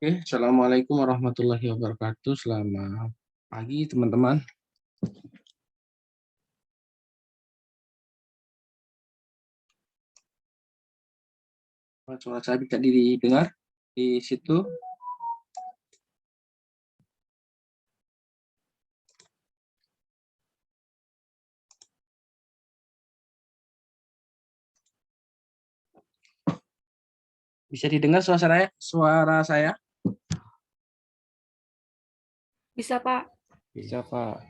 Oke, Assalamualaikum warahmatullahi wabarakatuh. Selamat pagi, teman-teman. Suara saya bisa didengar di situ. Bisa didengar suara saya? Bisa, Pak. Bisa, Pak.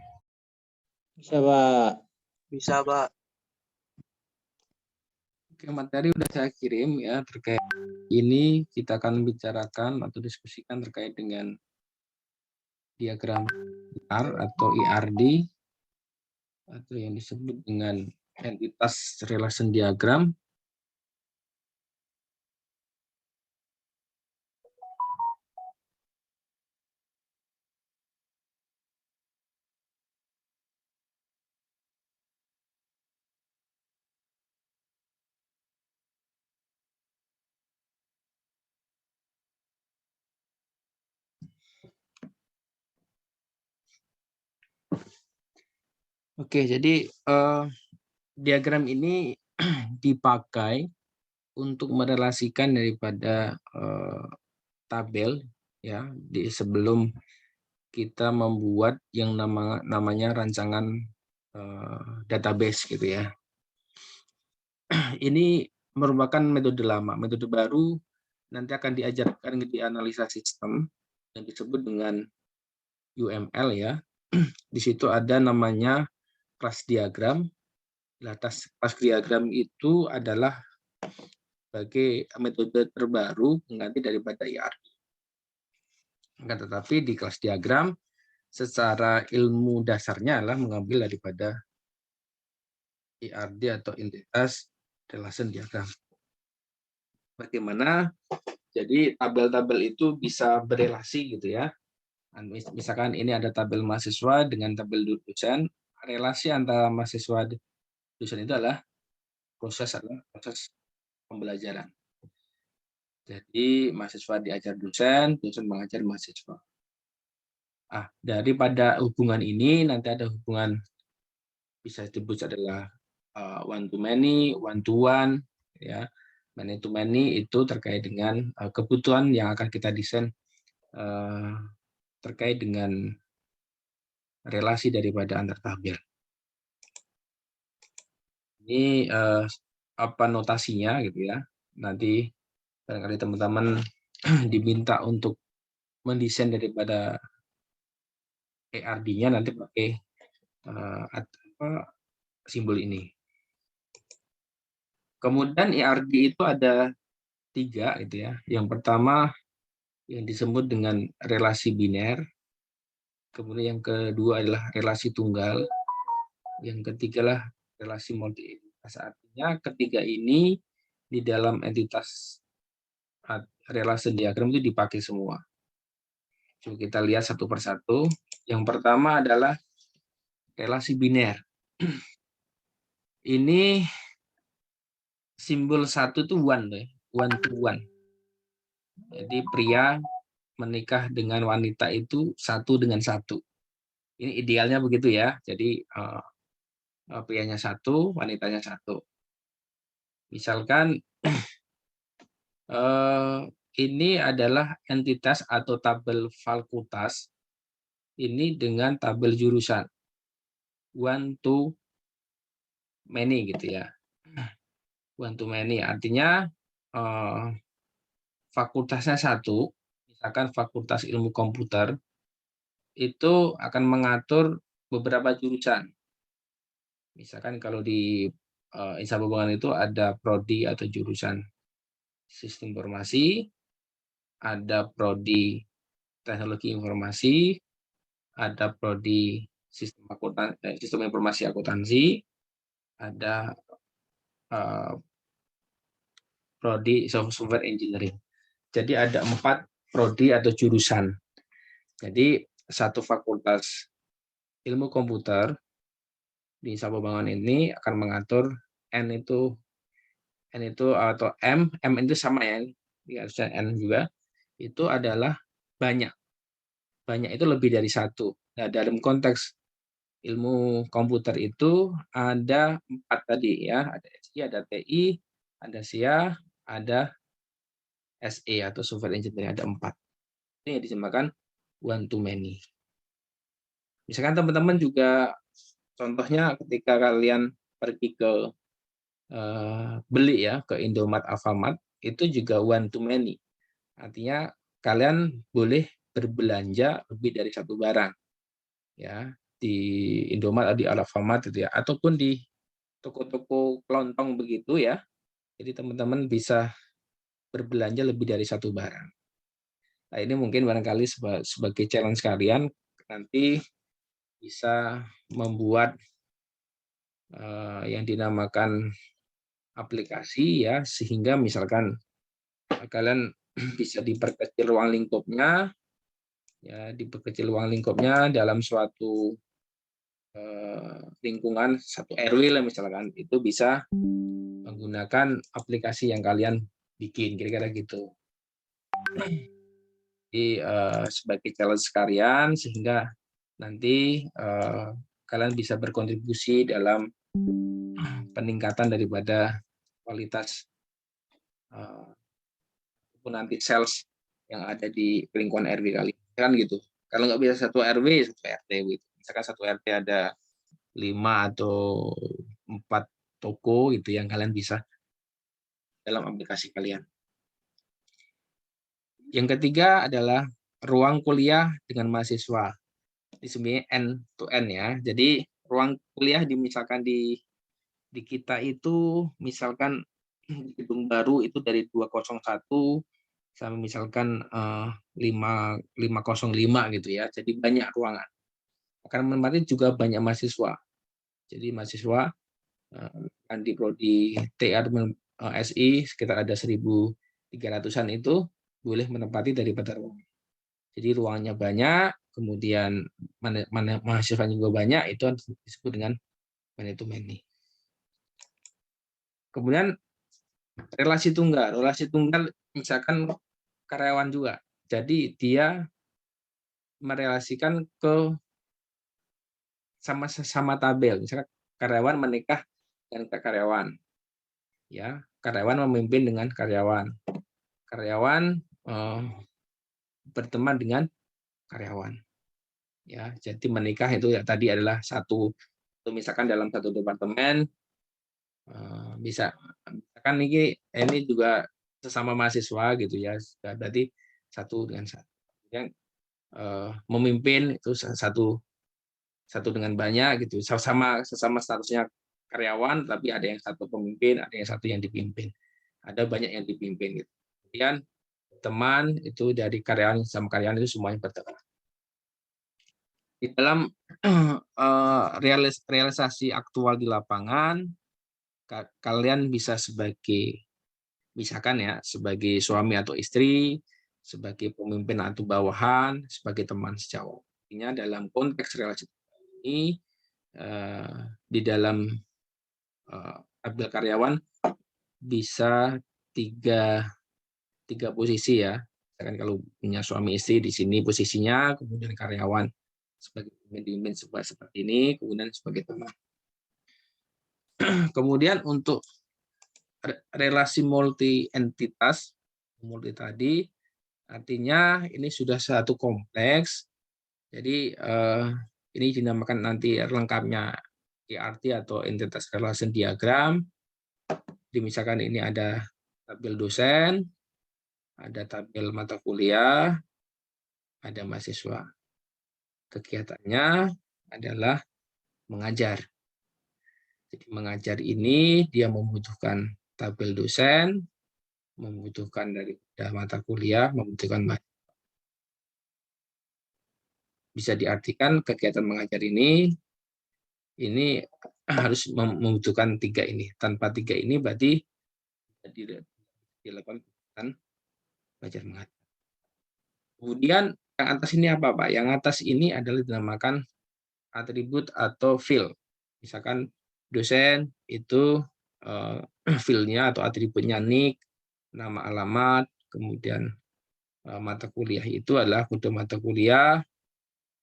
Bisa, Pak. Bisa, Pak. Oke, materi udah saya kirim ya terkait ini. Kita akan bicarakan atau diskusikan terkait dengan diagram IR atau IRD atau yang disebut dengan entitas relation diagram. Oke, jadi diagram ini dipakai untuk merelasikan daripada tabel ya sebelum kita membuat yang namanya rancangan database gitu ya. Ini merupakan metode lama, metode baru nanti akan diajarkan di analisa sistem yang disebut dengan UML ya. Di situ ada namanya class diagram. Class diagram itu adalah sebagai metode terbaru pengganti daripada IRD. Tetapi di kelas diagram secara ilmu dasarnya adalah mengambil daripada IRD atau entitas relation diagram. Bagaimana jadi tabel-tabel itu bisa berelasi gitu ya. Misalkan ini ada tabel mahasiswa dengan tabel dosen, relasi antara mahasiswa dosen itu adalah proses pembelajaran. Jadi mahasiswa diajar dosen, dosen mengajar mahasiswa. Daripada hubungan ini nanti ada hubungan bisa disebut adalah one to many, one to one, ya. Many to many itu terkait dengan kebutuhan yang akan kita desain terkait dengan relasi daripada antar tabel. Ini apa notasinya gitu ya. Nanti barangkali teman-teman diminta untuk mendesain daripada ERD-nya nanti pakai simbol ini. Kemudian ERD itu ada 3 gitu ya. Yang pertama yang disebut dengan relasi biner. Kemudian yang kedua adalah relasi tunggal. Yang ketiga lah relasi multi entitas. Artinya ketiga ini di dalam entitas relasi diagram itu dipakai semua. Coba kita lihat satu persatu. Yang pertama adalah relasi biner. Ini simbol 1 itu one to one. Jadi pria menikah dengan wanita itu 1 dengan 1. Ini idealnya begitu ya. Jadi prianya 1, wanitanya 1. Misalkan ini adalah entitas atau tabel fakultas ini dengan tabel jurusan one to many gitu ya. One to many artinya fakultasnya 1, misalkan fakultas ilmu komputer itu akan mengatur beberapa jurusan. Misalkan kalau di Insa Hubungan itu ada prodi atau jurusan sistem informasi, ada prodi teknologi informasi, ada prodi sistem informasi akuntansi, ada prodi software engineering. Jadi ada 4 prodi atau jurusan. Jadi satu fakultas ilmu komputer di Sabobangan ini akan mengatur N itu atau M itu sama ya, harusnya N juga, itu adalah banyak. Banyak itu lebih dari satu. Nah, dalam konteks ilmu komputer itu ada 4 tadi ya, ada SI, ada TI, ada SIA, ada SE atau software engineering, ada 4. Ini yang dinamakan one to many. Misalkan teman-teman juga contohnya ketika kalian pergi ke beli ya ke Indomaret, Alfamart, itu juga one to many. Artinya kalian boleh berbelanja lebih dari satu barang. Ya, di Indomaret, di Alfamart itu ya, ataupun di toko-toko kelontong begitu ya. Jadi teman-teman bisa berbelanja lebih dari satu barang. Nah, ini mungkin barangkali sebagai challenge kalian nanti bisa membuat yang dinamakan aplikasi ya, sehingga misalkan kalian bisa diperkecil ruang lingkupnya ya, diperkecil ruang lingkupnya dalam suatu lingkungan satu RW lah misalkan, itu bisa menggunakan aplikasi yang kalian bikin, kira-kira gitu. Jadi sebagai challenge kalian sehingga nanti kalian bisa berkontribusi dalam peningkatan daripada kualitas nanti sales yang ada di lingkungan RW kalian kan gitu. Kalau nggak bisa satu RW, satu RT gitu. Misalkan satu RT ada 5 atau 4 toko gitu yang kalian bisa dalam aplikasi kalian. Yang ketiga adalah ruang kuliah dengan mahasiswa. Di sebenarnya end to end ya. Jadi ruang kuliah misalkan di kita itu misalkan di gedung baru itu dari 201 sampai misalkan 505 gitu ya. Jadi banyak ruangan. Akan menempati juga banyak mahasiswa. Jadi mahasiswa di prodi TA dan SI sekitar ada 1.300-an itu boleh menempati daripada ruangan. Jadi ruangnya banyak, kemudian mahasiswa juga banyak, itu disebut dengan many to many. Kemudian relasi tunggal. Relasi tunggal misalkan karyawan juga. Jadi dia merelasikan ke sama tabel. Misalkan karyawan menikah dengan karyawan. Ya, karyawan memimpin dengan karyawan. Karyawan berteman dengan karyawan. Ya, jadi menikah itu ya tadi adalah satu misalkan dalam satu departemen bisa kan ini juga sesama mahasiswa gitu ya, berarti satu dengan satu. Yang memimpin itu satu dengan banyak gitu, sesama statusnya karyawan, tapi ada yang satu pemimpin, ada yang satu yang dipimpin, ada banyak yang dipimpin gitu. Kemudian teman itu dari karyawan sama karyawan itu semuanya berteman. Di dalam realisasi aktual di lapangan, kalian bisa misalkan ya, sebagai suami atau istri, sebagai pemimpin atau bawahan, sebagai teman sejawat. Artinya dalam konteks relasi ini, di dalam tabel karyawan bisa tiga posisi ya. Misalkan kalau punya suami istri di sini posisinya, kemudian karyawan sebagai pemimpin seperti ini, kemudian sebagai teman. Kemudian untuk relasi multi entitas, multi tadi, artinya ini sudah satu kompleks. Jadi ini dinamakan nanti lengkapnya ERT atau Entitas Relation Diagram. Misalkan ini ada tabel dosen, ada tabel mata kuliah, ada mahasiswa. Kegiatannya adalah mengajar. Jadi mengajar ini dia membutuhkan tabel dosen, membutuhkan dari mata kuliah, membutuhkan bisa diartikan kegiatan mengajar ini harus membutuhkan 3 ini. Tanpa 3 ini berarti dilakukan belajar mengajar. Kemudian yang atas ini apa, Pak? Yang atas ini adalah dinamakan atribut atau field. Misalkan dosen itu field-nya atau atributnya nick, nama alamat, kemudian mata kuliah itu adalah kode mata kuliah,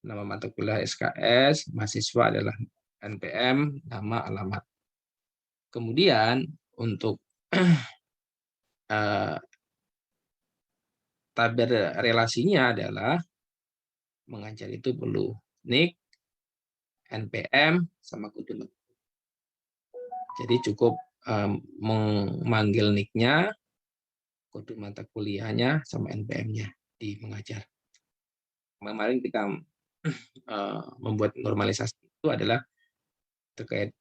nama mata kuliah SKS, mahasiswa adalah NPM, nama, alamat. Kemudian untuk tabel relasinya adalah mengajar itu perlu NIK, NPM, sama kode mata. Jadi cukup memanggil NIK-nya, kode mata kuliahnya, sama NPM-nya di mengajar. Kemarin kita membuat normalisasi itu adalah terkait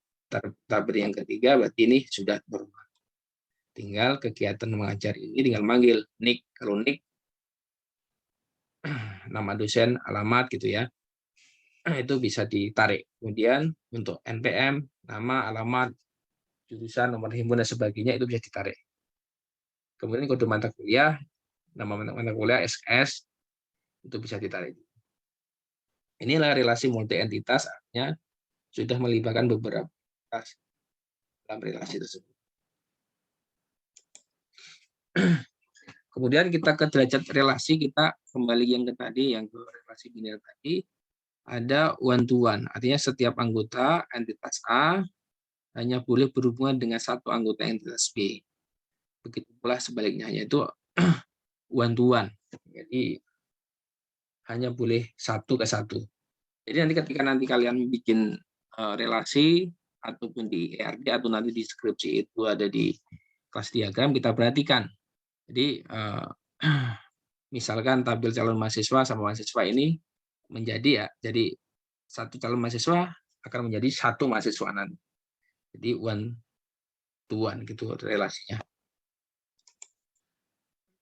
tabel yang ketiga, berarti ini sudah berubah. Tinggal kegiatan mengajar ini tinggal manggil NIK. Kalau NIK, nama dosen, alamat gitu ya, itu bisa ditarik. Kemudian untuk NPM, nama, alamat, jurusan, nomor himpun, dan sebagainya itu bisa ditarik. Kemudian kode mata kuliah, nama mata kuliah, SKS, itu bisa ditarik. Inilah relasi multi entitas, artinya sudah melibatkan beberapa entitas dalam relasi tersebut. Kemudian kita ke derajat relasi, kita kembali yang ke tadi, yang ke relasi biner tadi, ada one to one. Artinya setiap anggota entitas A hanya boleh berhubungan dengan satu anggota entitas B. Begitu pula sebaliknya, yaitu one to one. Jadi hanya boleh satu ke satu. Jadi nanti ketika nanti kalian bikin relasi ataupun di ERD atau nanti di skripsi itu ada di kelas diagram, kita perhatikan. Jadi misalkan tabel calon mahasiswa sama mahasiswa ini menjadi ya, jadi satu calon mahasiswa akan menjadi satu mahasiswa nanti. Jadi one to one gitu relasinya.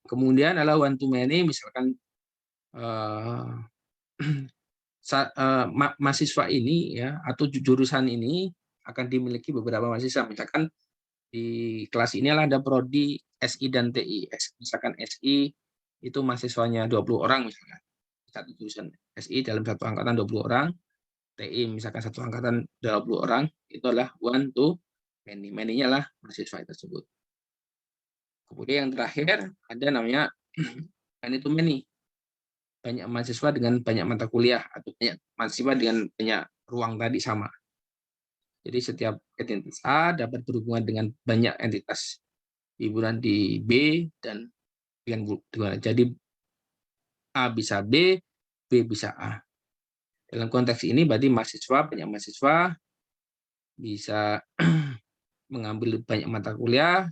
Kemudian adalah one to many, misalkan mahasiswa ini ya atau jurusan ini akan dimiliki beberapa mahasiswa. Misalkan di kelas ini ada prodi SI dan TI. Misalkan SI itu mahasiswanya 20 orang misalkan. Satu jurusan SI dalam satu angkatan 20 orang, TI misalkan satu angkatan 20 orang, itu adalah one to many. Many-nya lah mahasiswa tersebut. Kemudian yang terakhir ada namanya many to many. Banyak mahasiswa dengan banyak mata kuliah atau banyak mahasiswa dengan banyak ruang tadi sama. Jadi setiap entitas A dapat berhubungan dengan banyak entitas hiburan di B dan dengan jadi A bisa B, B bisa A. Dalam konteks ini berarti mahasiswa, banyak mahasiswa bisa mengambil banyak mata kuliah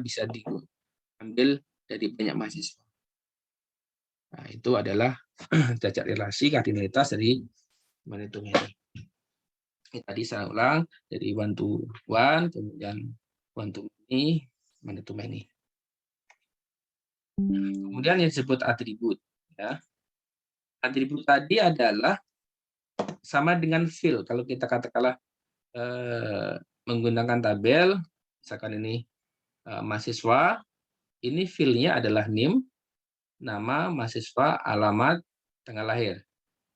bisa diambil dari banyak mahasiswa. Nah, itu adalah derajat relasi kardinalitas dari many to many. Ini tadi saya ulang dari one to one, kemudian one to many to many. Kemudian yang disebut atribut. Ya. Atribut tadi adalah sama dengan field. Kalau kita katakanlah menggunakan tabel, misalkan ini mahasiswa, ini field-nya adalah NIM, nama, mahasiswa, alamat, tanggal lahir.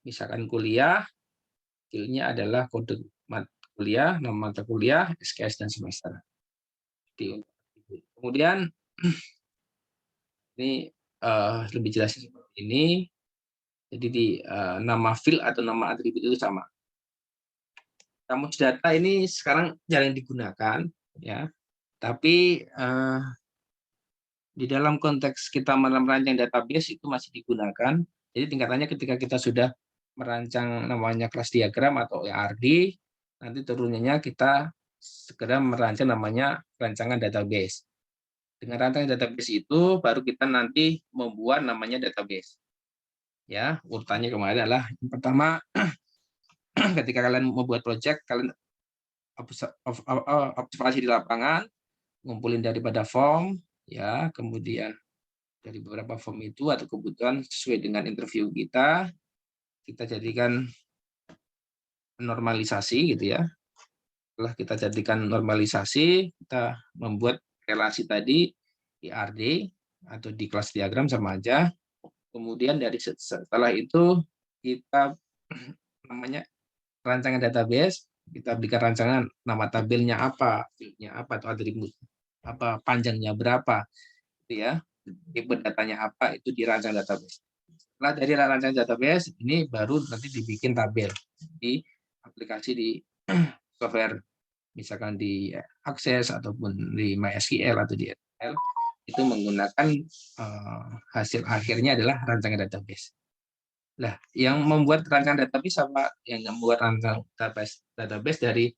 Misalkan kuliah, field-nya adalah kode mata kuliah, nama mata kuliah, SKS, dan semester. Kemudian, ini lebih jelasnya seperti ini. Jadi di nama field atau nama atribut itu sama. Kamus data ini sekarang jarang digunakan, ya. Tapi di dalam konteks kita merancang database itu masih digunakan. Jadi tingkatannya ketika kita sudah merancang namanya kelas diagram atau ERD, nanti turunannya kita segera merancang namanya rancangan database. Dengan rancangan database itu baru kita nanti membuat namanya database. Ya, urutannya kemarin adalah yang pertama ketika kalian membuat project, kalian observasi di lapangan, ngumpulin daripada form, ya, kemudian dari beberapa form itu atau kebutuhan sesuai dengan interview kita jadikan normalisasi gitu ya. Setelah kita jadikan normalisasi, kita membuat relasi tadi di RD atau di kelas diagram sama aja. Kemudian dari setelah itu kita namanya rancangan database, kita berikan rancangan nama tabelnya apa, fieldnya apa, atau atribut apa, panjangnya berapa, gitu ya. tipe datanya apa, itu dirancang database. Setelah dari rancang database, ini baru nanti dibikin tabel di aplikasi di software, misalkan di Access ataupun di MySQL atau di SQL, itu menggunakan hasil akhirnya adalah rancangan database. Nah, yang membuat rancangan database apa? Yang membuat rancangan database dari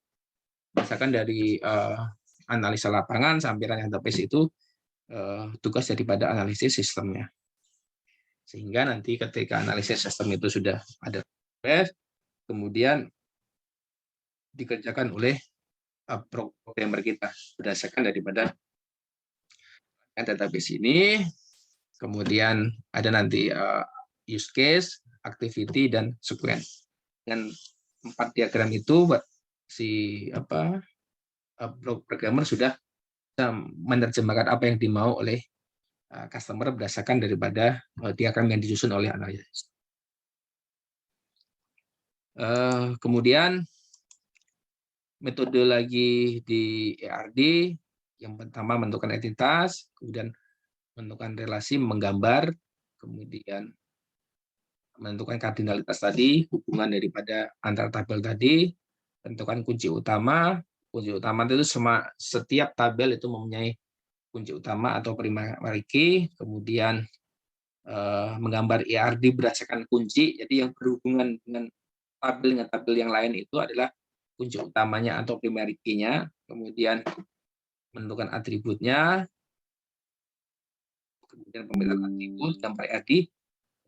misalkan dari analisa lapangan sampai rancangan database itu tugas daripada analisis sistemnya. Sehingga nanti ketika analisis sistem itu sudah ada database, kemudian dikerjakan oleh programmer kita berdasarkan daripada database ini. Kemudian ada nanti use case, activity, dan sequence. Dan 4 diagram itu si programmer sudah menerjemahkan apa yang dimau oleh customer berdasarkan daripada diagram yang disusun oleh analis. Kemudian metodologi di ERD, yang pertama menentukan entitas, kemudian menentukan relasi, menggambar, kemudian menentukan kardinalitas tadi, hubungan daripada antar tabel tadi, tentukan kunci utama. Kunci utama itu setiap tabel itu mempunyai kunci utama atau primary key, kemudian menggambar ERD berdasarkan kunci, jadi yang berhubungan dengan tabel yang lain itu adalah kunci utamanya atau primary key-nya, kemudian menentukan atributnya, kemudian pemilihan atribut, gambar ERD,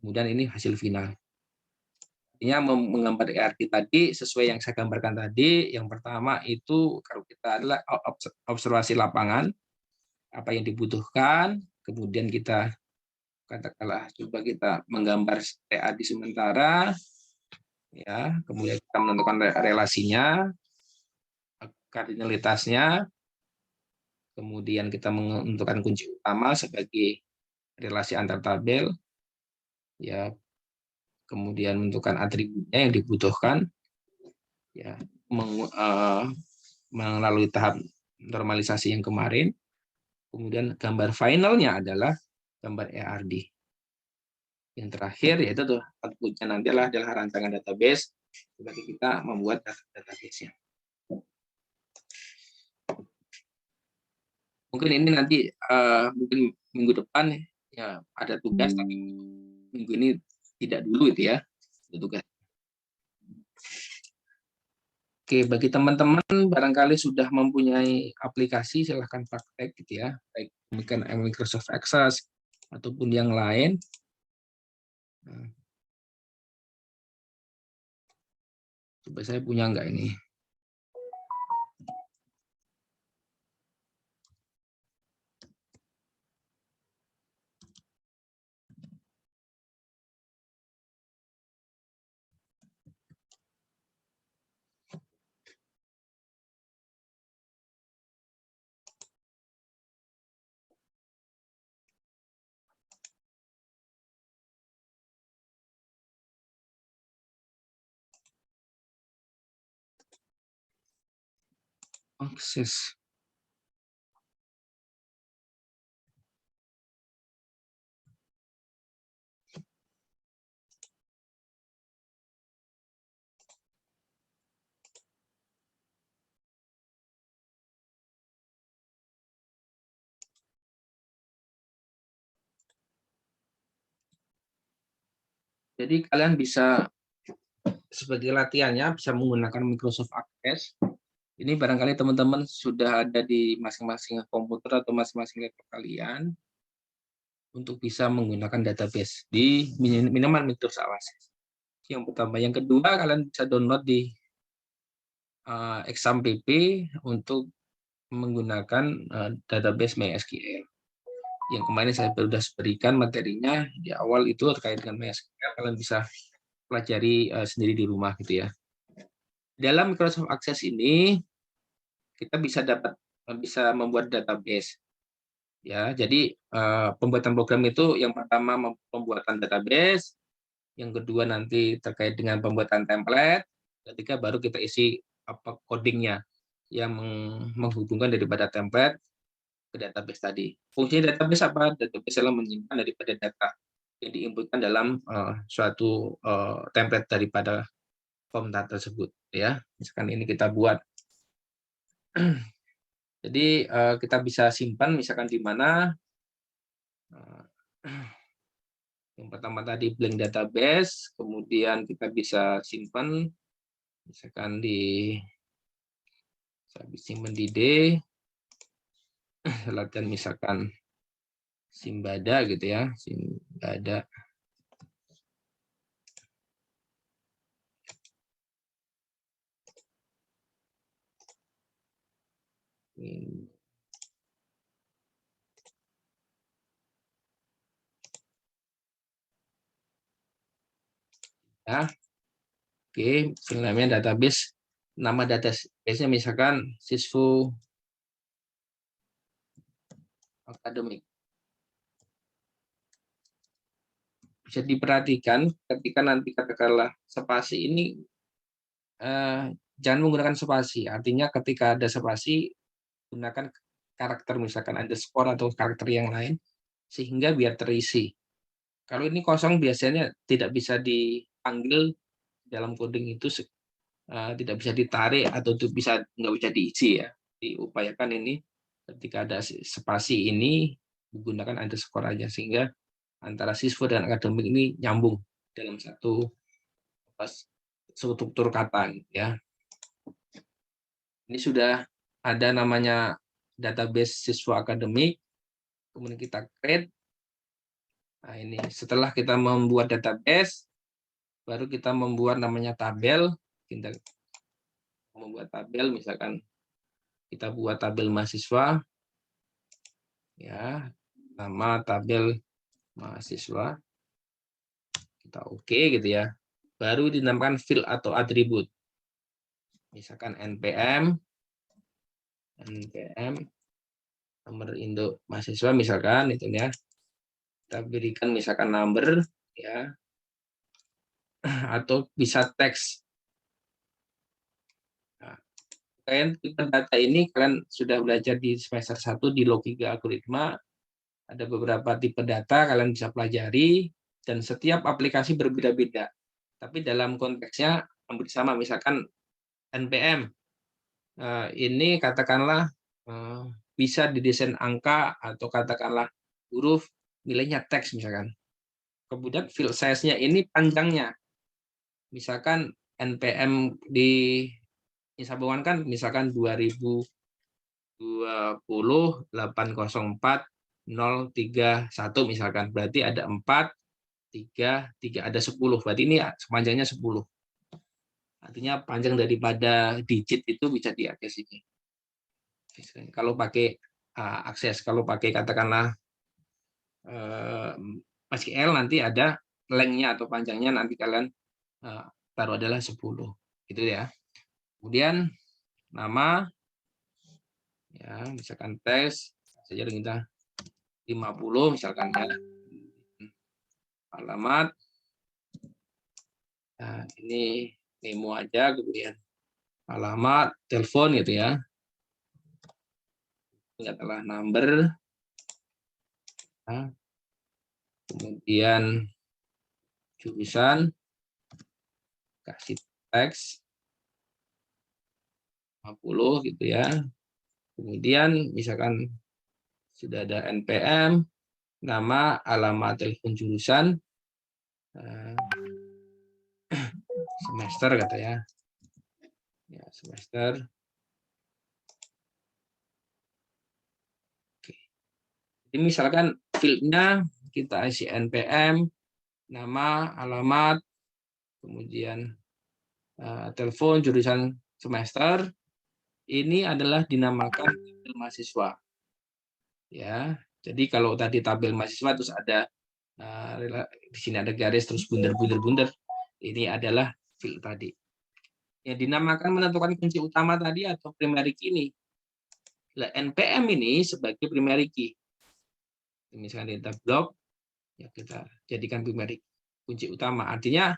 kemudian ini hasil final. Artinya menggambar ERD tadi sesuai yang saya gambarkan tadi, yang pertama itu kalau kita adalah observasi lapangan, apa yang dibutuhkan, kemudian kita katakanlah coba kita menggambar ERD sementara, ya, kemudian kita menentukan relasinya, kardinalitasnya, kemudian kita menentukan kunci utama sebagai relasi antar tabel, ya, kemudian menentukan atributnya yang dibutuhkan, ya, melalui tahap normalisasi yang kemarin, kemudian gambar finalnya adalah gambar ERD. Yang terakhir yaitu tuh outputnya nanti adalah rancangan database sebagai kita membuat database-nya. Mungkin ini nanti mungkin minggu depan ya ada tugas, tapi minggu ini tidak dulu itu ya tugas. Oke, bagi teman-teman barangkali sudah mempunyai aplikasi, silahkan praktek gitu ya, baik Microsoft Access ataupun yang lain. Coba saya punya enggak ini? Akses. Jadi kalian bisa sebagai latihannya bisa menggunakan Microsoft Access. Ini barangkali teman-teman sudah ada di masing-masing komputer atau masing-masing laptop kalian untuk bisa menggunakan database di minimal Microsoft Access. Yang pertama, yang kedua kalian bisa download di XAMPP untuk menggunakan database MySQL. Yang kemarin saya sudah berikan materinya di awal itu terkait dengan MySQL, kalian bisa pelajari sendiri di rumah gitu ya. Dalam Microsoft Access ini kita bisa membuat database. Ya, jadi pembuatan program itu yang pertama pembuatan database, yang kedua nanti terkait dengan pembuatan template, ketiga baru kita isi codingnya yang menghubungkan daripada template ke database tadi. Fungsi database apa? Database adalah menyimpan daripada data yang diinputkan dalam suatu template daripada form data tersebut, ya. Misalkan ini kita buat. Jadi kita bisa simpan misalkan di mana. Yang pertama tadi blank database, kemudian kita bisa simpan misalkan di simpan di D, latihan misalkan Simbada gitu ya, Simbada. Ya, oke, namanya database. Nama database-nya misalkan Siswu Akademik. Bisa diperhatikan ketika nanti katakanlah spasi ini jangan menggunakan spasi. Artinya ketika ada spasi gunakan karakter misalkan underscore atau karakter yang lain sehingga biar terisi. Kalau ini kosong biasanya tidak bisa dipanggil dalam coding itu tidak bisa ditarik atau itu nggak bisa diisi ya. Diupayakan ini ketika ada spasi ini menggunakan underscore aja sehingga antara siswa dan akademik ini nyambung dalam satu struktur kata ya. Ini sudah ada namanya database siswa akademik, kemudian kita create. Nah, ini setelah kita membuat database, baru kita membuat namanya tabel. Kita membuat tabel, misalkan kita buat tabel mahasiswa, ya, nama tabel mahasiswa, kita oke gitu ya. Baru dinamakan field atau atribut, misalkan npm nomor induk mahasiswa misalkan itu ya. Kita berikan misalkan number ya, atau bisa teks. Nah, kalian data ini kalian sudah belajar di semester 1 di logika algoritma. Ada beberapa tipe data kalian bisa pelajari dan setiap aplikasi berbeda-beda. Tapi dalam konteksnya hampir sama, misalkan npm ini katakanlah bisa didesain angka atau katakanlah huruf, nilainya teks misalkan. Kemudian field size-nya ini panjangnya. Misalkan npm di Insabongan kan misalkan 2020-804-031 misalkan. Berarti ada 4, 3, ada 10. Berarti ini sepanjangnya 10. Artinya panjang daripada digit itu bisa diakses ini. Kalau pakai akses, kalau pakai katakanlah SQL nanti ada lengthnya atau panjangnya nanti kalian taruh adalah 10 gitu ya. Kemudian nama ya, misalkan tes saja kita 50 misalkan ya. Alamat, nah, ini memo aja, kemudian alamat, telepon gitu ya. Katakanlah number, nah, kemudian jurusan, kasih teks 50 gitu ya. Kemudian misalkan sudah ada npm, nama, alamat, telepon, jurusan, semester kata ya. Ya, semester. Oke. Jadi misalkan field-nya kita isi npm, nama, alamat, kemudian telepon, jurusan, semester. Ini adalah dinamakan tabel mahasiswa. Ya, jadi kalau tadi tabel mahasiswa terus ada di sini ada garis terus bunder. Ini adalah field tadi. Yang dinamakan menentukan kunci utama tadi atau primary key ini. npm ini sebagai primary key. Misalnya data block, ya kita jadikan primary kunci utama. Artinya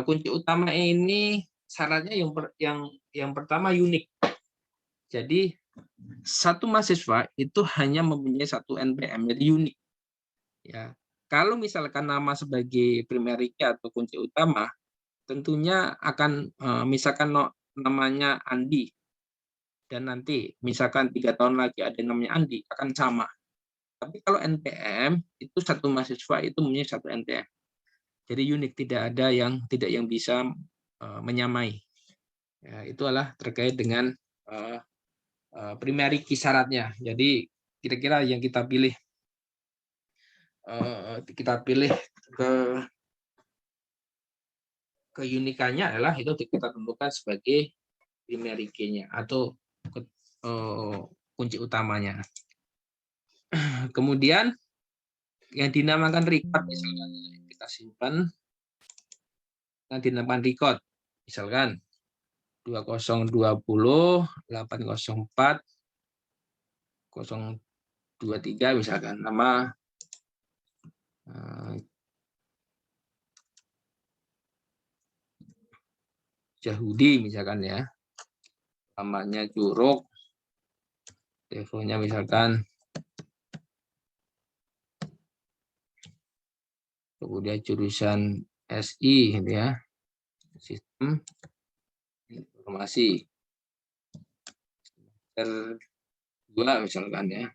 kunci utama ini syaratnya yang pertama unik. Jadi satu mahasiswa itu hanya mempunyai satu NPM, jadi unik. Ya, kalau misalkan nama sebagai primary key atau kunci utama, tentunya akan misalkan namanya Andi, dan nanti misalkan 3 tahun lagi ada yang namanya Andi, akan sama. Tapi kalau NPM itu satu mahasiswa itu mempunyai satu NPM. Jadi unik, tidak ada yang bisa menyamai. Ya, itu adalah terkait dengan primary key syaratnya. Jadi kira-kira yang kita pilih keunikannya adalah itu kita tentukan sebagai primary key-nya atau kunci utamanya. Kemudian yang dinamakan record, misalkan kita simpan, yang dinamakan record, misalkan 2020 804 023 misalkan nama Yahudi misalkan ya, namanya Juruk, teleponnya misalkan, kemudian jurusan SI gitu ya, sistem informasi kedua misalkan ya.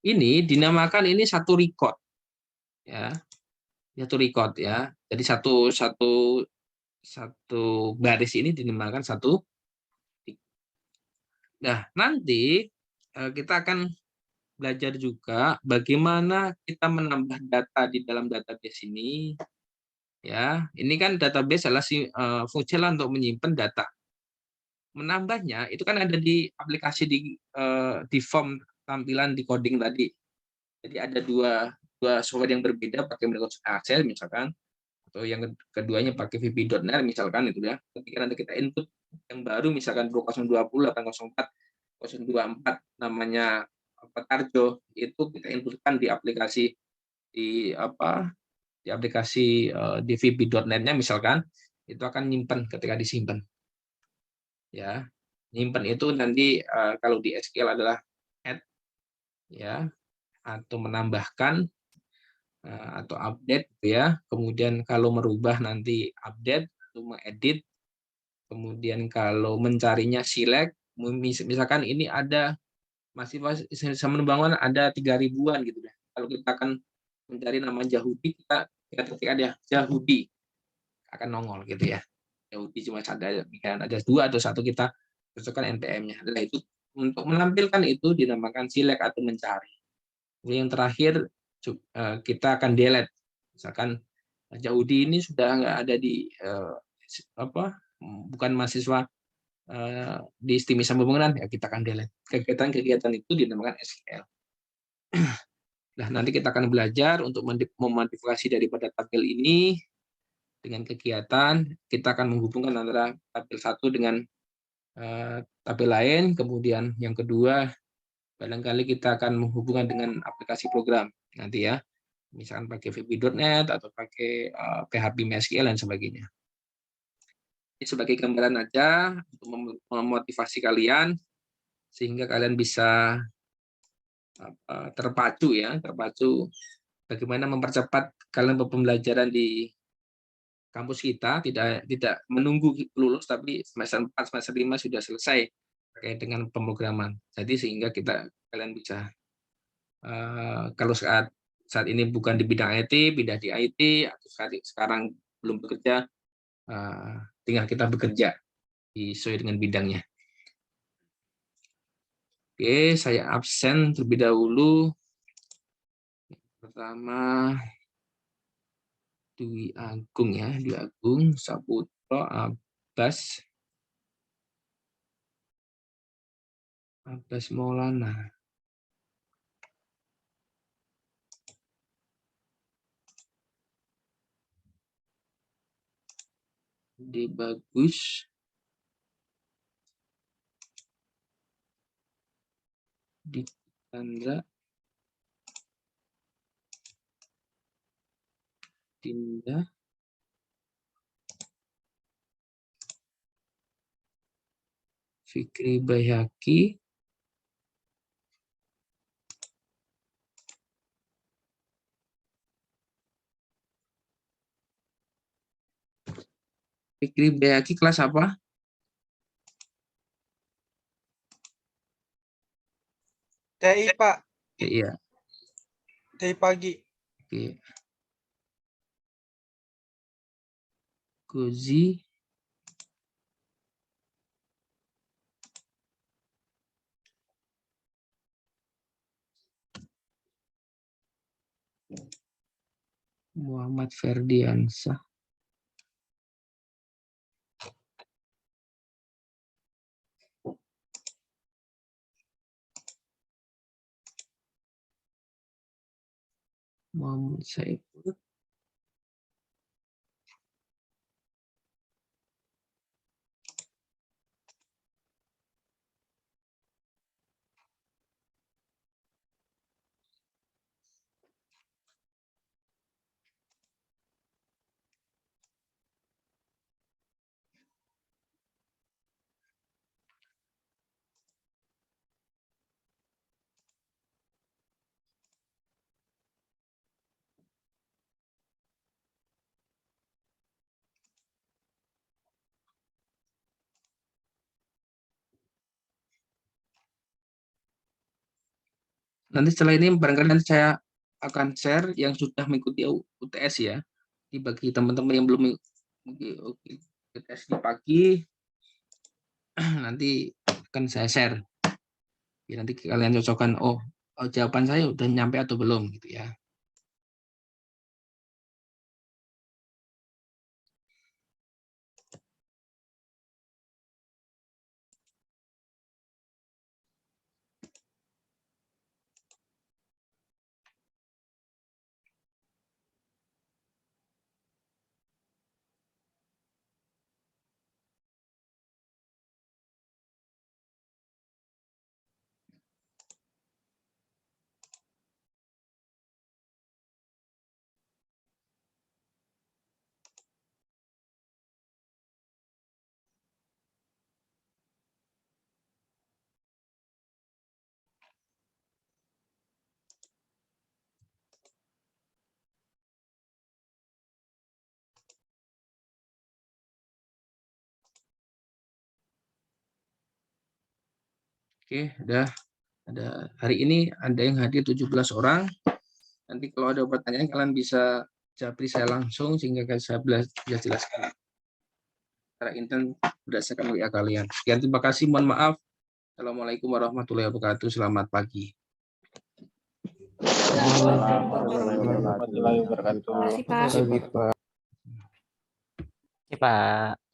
Ini dinamakan ini satu record ya, satu record ya. Jadi satu baris ini dinamakan satu. Nah, nanti kita akan belajar juga bagaimana kita menambah data di dalam database ini. Ya, ini kan database adalah fungsi untuk menyimpan data. Menambahnya itu kan ada di aplikasi di form tampilan di coding tadi. Jadi ada dua software yang berbeda pakai Microsoft Access misalkan, atau yang keduanya pakai VB.NET misalkan itu ya. Ketika nanti kita input yang baru misalkan 2020 804 024 namanya Petarjo, itu kita inputkan di aplikasi di aplikasi di VB.NET-nya misalkan, itu akan nyimpen ketika disimpan. Ya, nyimpen itu nanti kalau di SQL adalah add ya, atau menambahkan atau update ya. Kemudian kalau merubah nanti update atau mengedit. Kemudian kalau mencarinya select, misalkan ini ada masih sama bangunan ada 3.000-an gitu ya. Kalau kita akan mencari nama Yahudi, kita ketik ada Yahudi akan nongol gitu ya. Yahudi cuma ada dua atau satu, kita cocokkan NPM-nya. Nah, itu untuk menampilkan itu dinamakan select atau mencari. Kemudian yang terakhir kita akan delete. Misalkan Yahudi ini sudah nggak ada di bukan mahasiswa di istimewa pembangunan, ya kita akan delete. Kegiatan-kegiatan itu dinamakan SQL. Nah, nanti kita akan belajar untuk memodifikasi daripada tabel ini dengan kegiatan. Kita akan menghubungkan antara tabel satu dengan tabel lain. Kemudian yang kedua, barangkali kita akan menghubungkan dengan aplikasi program nanti ya. Misalkan pakai VB.NET atau pakai PHP MySQL dan sebagainya. Ini sebagai gambaran aja untuk memotivasi kalian sehingga kalian bisa terpacu bagaimana mempercepat kalian pembelajaran di kampus kita, tidak menunggu lulus tapi semester 4 semester 5 sudah selesai terkait dengan pemrograman. Jadi sehingga kalian bisa kalau saat ini bukan di bidang IT, pindah di IT, atau sekarang belum bekerja, tinggal kita bekerja sesuai dengan bidangnya. Oke, saya absen terlebih dahulu. Pertama, Dwi Agung ya, Dwi Agung, Saputro, Abbas Maulana. Di Bagus, di Chandra, Dinda, Fikri Baihaqi. Fikri Baihaqi kelas apa? TI, Pak. Iya. TI pagi. Oke. Gozi. Muhammad Ferdiansah. Muhammad Saiful. Nanti setelah ini barangkali nanti saya akan share yang sudah mengikuti UTS ya. Jadi bagi teman-teman yang belum mengikuti UTS di pagi, nanti akan saya share. Ya, nanti kalian cocokkan, oh jawaban saya udah nyampe atau belum gitu ya. Oke, udah. Ada hari ini ada yang hadir 17 orang. Nanti kalau ada pertanyaan kalian bisa japri saya langsung sehingga saya bisa jelaskan secara intern berdasarkan WA kalian. Sekian, terima kasih. Mohon maaf. Assalamualaikum warahmatullahi wabarakatuh. Selamat pagi. Warahmatullahi wabarakatuh. Terima kasih, Pak. Terima kasih, Pak. Oke, Pak.